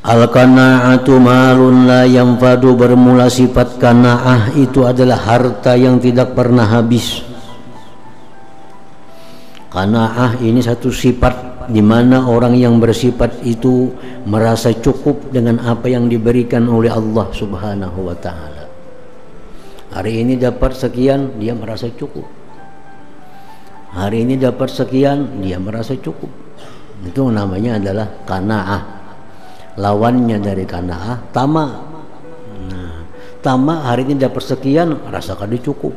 Al-qana'atu malun la yanfadu, bermula sifat kana'ah itu adalah harta yang tidak pernah habis. Kana'ah ini satu sifat di mana orang yang bersifat itu merasa cukup dengan apa yang diberikan oleh Allah Subhanahu wa taala. Hari ini dapat sekian, dia merasa cukup. Hari ini dapat sekian, dia merasa cukup. Itu namanya adalah kana'ah. Lawannya dari kana'ah tama. Nah, tama hari ini dapat sekian, rasa kada cukup.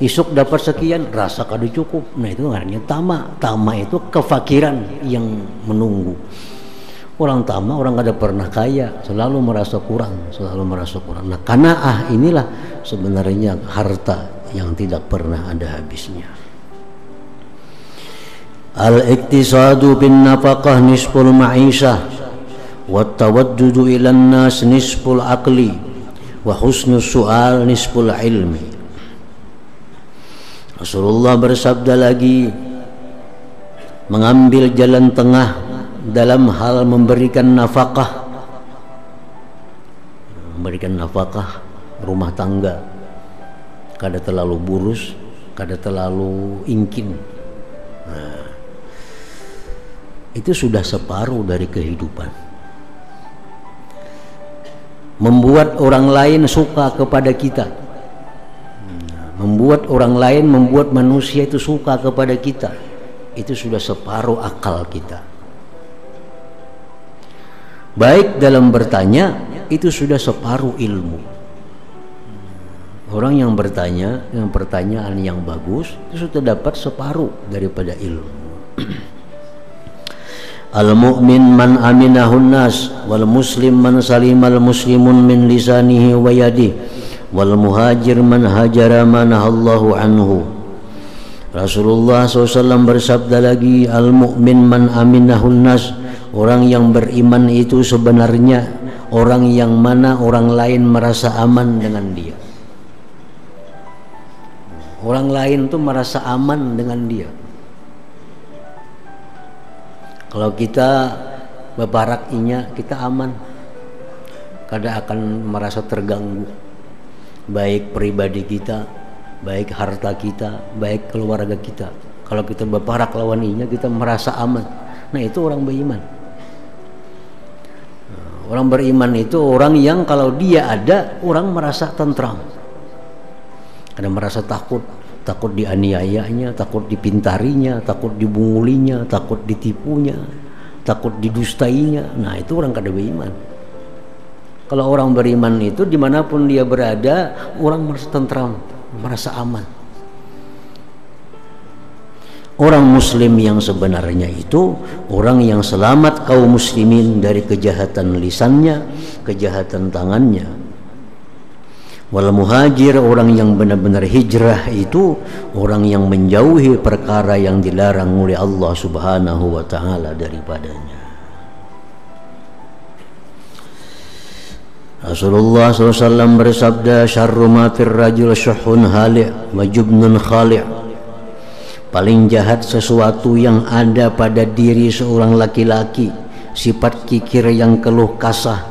Isuk dapat sekian, rasa kada cukup. Nah, itu artinya tama. Tama itu kefakiran yang menunggu. Orang tama, orang kada pernah kaya, selalu merasa kurang, selalu merasa kurang. Nah, kana'ah inilah sebenarnya harta yang tidak pernah ada habisnya. Al-iktisadu bin nafaqah nisful ma'isyah, wa tawaddudu ilan nas nisful aqli, wa husnul su'al nisful ilmi. Rasulullah bersabda lagi, mengambil jalan tengah dalam hal memberikan nafkah, rumah tangga, kada terlalu burus, kada terlalu ingkin. Nah, itu sudah separuh dari kehidupan. Membuat orang lain suka kepada kita, membuat orang lain, membuat manusia itu suka kepada kita, itu sudah separuh akal kita. Baik dalam bertanya, itu sudah separuh ilmu. Orang yang bertanya, yang pertanyaan yang bagus, itu sudah dapat separuh daripada ilmu. Al-mu'min man aminahun nas, wal muslim man salimal muslimun min lisanihi wa yadihi, wal muhajir man hajara manahallahu anhu. Rasulullah SAW bersabda lagi, al-mu'min man aminahun nas, orang yang beriman itu sebenarnya orang yang mana orang lain merasa aman dengan dia. Orang lain tuh merasa aman dengan dia. Kalau kita bebarakinya, kita aman, kada akan merasa terganggu, baik pribadi kita, baik harta kita, baik keluarga kita. Kalau kita bebarak lawaninya, kita merasa aman. Nah, itu orang beriman. Orang beriman itu orang yang kalau dia ada, orang merasa tentram, kada merasa takut. Takut dianiayanya, takut dipintarinya, takut dibungulinya, takut ditipunya, takut didustainya. Nah, itu orang kada beriman. Kalau orang beriman itu dimanapun dia berada, orang merasa tentram, merasa aman. Orang muslim yang sebenarnya itu orang yang selamat kaum muslimin dari kejahatan lisannya, kejahatan tangannya. Wal muhajir, orang yang benar-benar hijrah itu orang yang menjauhi perkara yang dilarang oleh Allah Subhanahu wa taala daripadanya. Rasulullah SAW bersabda, syarru ma fir rajul syuhun hali' wa jubnun khali'. Paling jahat sesuatu yang ada pada diri seorang laki-laki, sifat kikir yang keluh kasah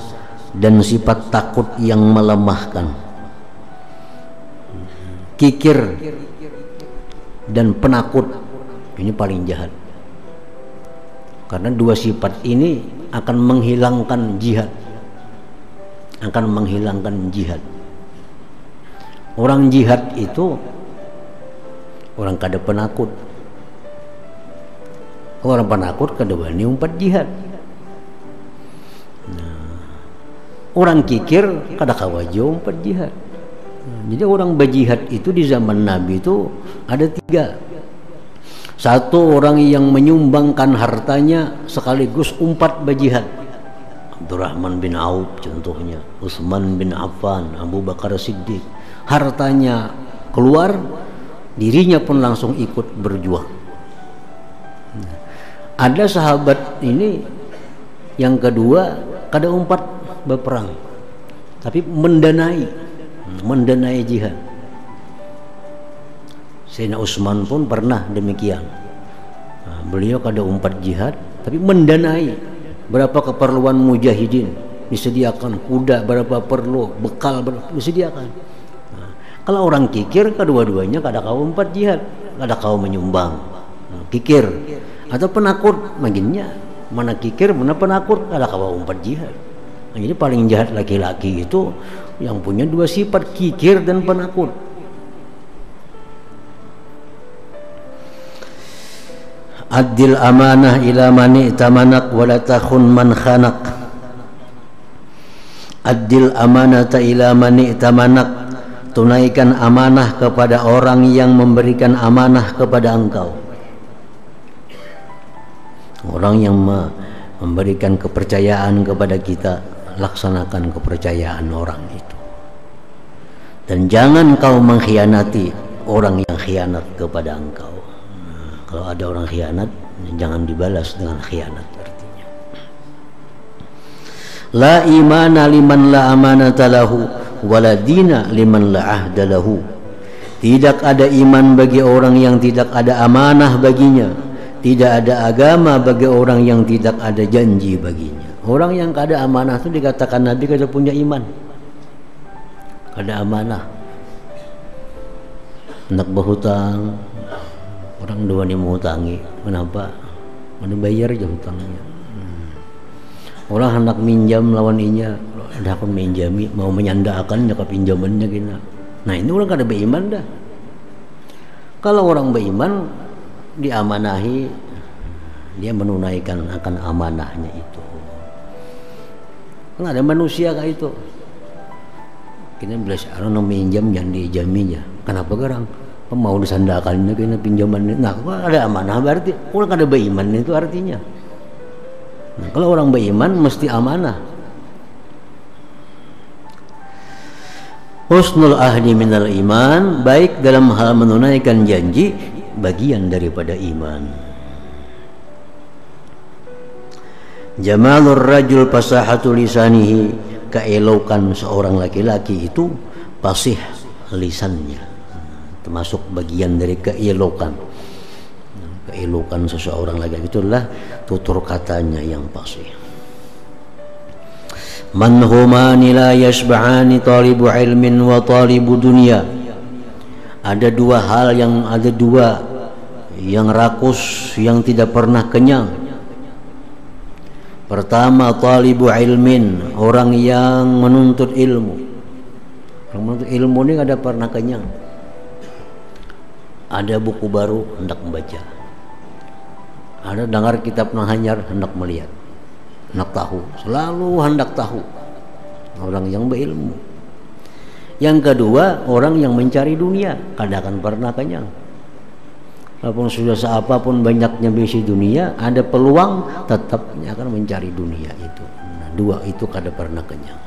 dan sifat takut yang melemahkan. Kikir dan penakut ini paling jahat, karena dua sifat ini akan menghilangkan jihad, akan menghilangkan jihad. Orang jihad itu orang kada penakut, orang penakut kada wani umpat jihad. Nah, orang kikir kada kawajo umpat jihad. Jadi orang berjihad itu di zaman Nabi itu ada tiga. Satu, orang yang menyumbangkan hartanya sekaligus umpat berjihad. Abdurrahman bin Auf contohnya, Utsman bin Affan, Abu Bakar Siddiq. Hartanya keluar, dirinya pun langsung ikut berjuang. Ada sahabat ini yang kedua kada umpat berperang, tapi mendanai jihad. Sayyidina Utsman pun pernah demikian. Beliau kada umpat jihad tapi mendanai berapa keperluan mujahidin, disediakan kuda berapa perlu, bekal berapa disediakan. Nah, kalau orang kikir, kedua-duanya kada kau empat jihad, kada kau menyumbang. Nah, kikir atau penakut, makinnya mana kikir mana penakut, kada kau empat jihad. Nah, jadi paling jahat laki-laki itu yang punya dua sifat, kikir dan penakut. Adil amanah ila mani tamanak wala takhun man khanak. Adil amanata ila mani tamanak, tunaikan amanah kepada orang yang memberikan amanah kepada engkau. Orang yang memberikan kepercayaan kepada kita, laksanakan kepercayaan orang itu. Dan jangan kau mengkhianati orang yang khianat kepada engkau. Kalau ada orang khianat, jangan dibalas dengan khianat, artinya. La imana liman la amanata lahu, wala dina liman la ahda lahu. Tidak ada iman bagi orang yang tidak ada amanah baginya. Tidak ada agama bagi orang yang tidak ada janji baginya. Orang yang kada amanah itu dikatakan Nabi kada punya iman. Kada amanah. Hendak berhutang, orang dua ni menghutangi, kenapa? Mana bayar aja hutangnya. Orang hendak minjam lawan inya, ada aku minjami, mau menyandakan jaka pinjamannya gina. Nah ini orang kada beriman dah. Kalau orang beriman, diamanahi, dia menunaikan akan amanahnya itu. Nggak ada manusia kayak itu. Kita belas orang minjam yang dijaminya. Kenapa garang? Mau disandakannya kena pinjamannya. Nah, kalau ada amanah berarti orang ada beriman itu artinya. Nah, kalau orang beriman mesti amanah. Husnul ahdi minal iman, baik dalam hal menunaikan janji, bagian daripada iman. Jamalur rajul fasahatu lisanihi, keelokan seorang laki-laki itu fasih lisannya, termasuk bagian dari keelokan. Keelokan seseorang laki-laki itulah tutur katanya yang fasih. Man humani la yashba'ani talibu ilmin wa talibu dunya. Ada dua hal yang rakus, yang tidak pernah kenyang. Pertama, talibu ilmin, orang yang menuntut ilmu. Orang menuntut ilmu ini ada pernah kenyang. Ada buku baru hendak membaca. Ada dengar kitab Nahanyar hendak melihat, hendak tahu, selalu hendak tahu. Orang yang berilmu. Yang kedua, orang yang mencari dunia, kada akan pernah kenyang. Walaupun sudah seapapun banyaknya bisi dunia, ada peluang tetapnya akan mencari dunia itu. Nah, dua itu kada pernah kenyang.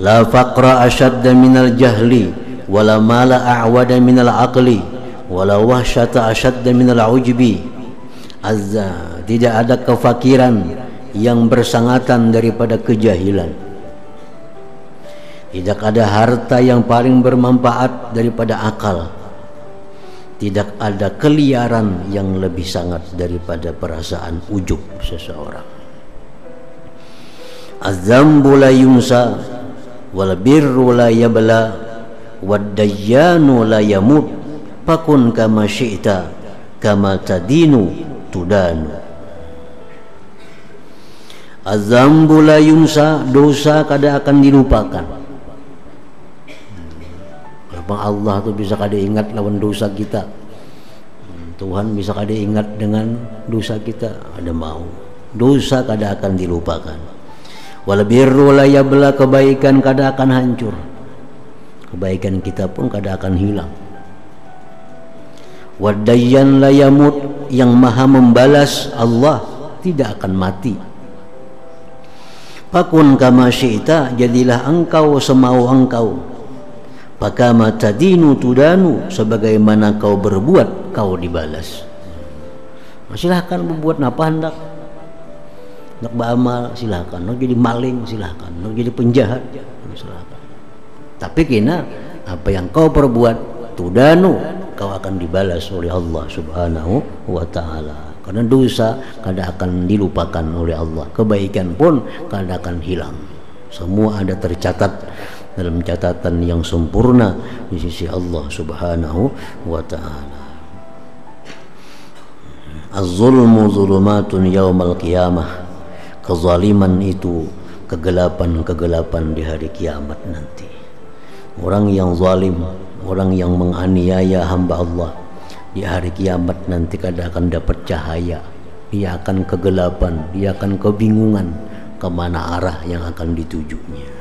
La faqra ashadda minal jahli, wala mala a'wada minal aqli, wala wahsyata ashadda minal ujbi. Azza, tidak ada kefakiran yang bersangatan daripada kejahilan. Tidak ada harta yang paling bermanfaat daripada akal. Tidak ada keliaran yang lebih sangat daripada perasaan ujub seseorang. Az-zambu la yunsa, wal birru la yabla, wad dayyanu la yamut, fakun kama syi'ta, kama tadinu tudanu. Az-zambu la yunsa, dosa kada akan dilupakan. Allah tu bisa kada ingat lawan dosa kita. Tuhan bisa kada ingat dengan dosa kita, ada mau. Dosa kada akan dilupakan. Wal birru la yabla, kebaikan kada akan hancur. Kebaikan kita pun kada akan hilang. Wad dayyan la yamut, yang maha membalas Allah tidak akan mati. Fakun kama syi'ta, jadilah engkau semau engkau. Fakama tadinu tudanu, sebagaimana kau berbuat kau dibalas. Silahkan berbuat apa hendak. Hendak beramal silahkan, hendak jadi maling silahkan, hendak jadi penjahat silahkan. Tapi kena apa yang kau perbuat tudanu, kau akan dibalas oleh Allah Subhanahu wa ta'ala. Karena dosa kadang akan dilupakan oleh Allah, kebaikan pun kadang akan hilang. Semua ada tercatat dalam catatan yang sempurna di sisi Allah Subhanahu wa ta'ala. Az-zulmu zulumatun yaumal qiyamah. Kezaliman itu kegelapan-kegelapan di hari kiamat nanti. Orang yang zalim, orang yang menganiaya hamba Allah, di hari kiamat nanti kadang akan dapat cahaya. Dia akan kegelapan, dia akan kebingungan kemana arah yang akan ditujunya.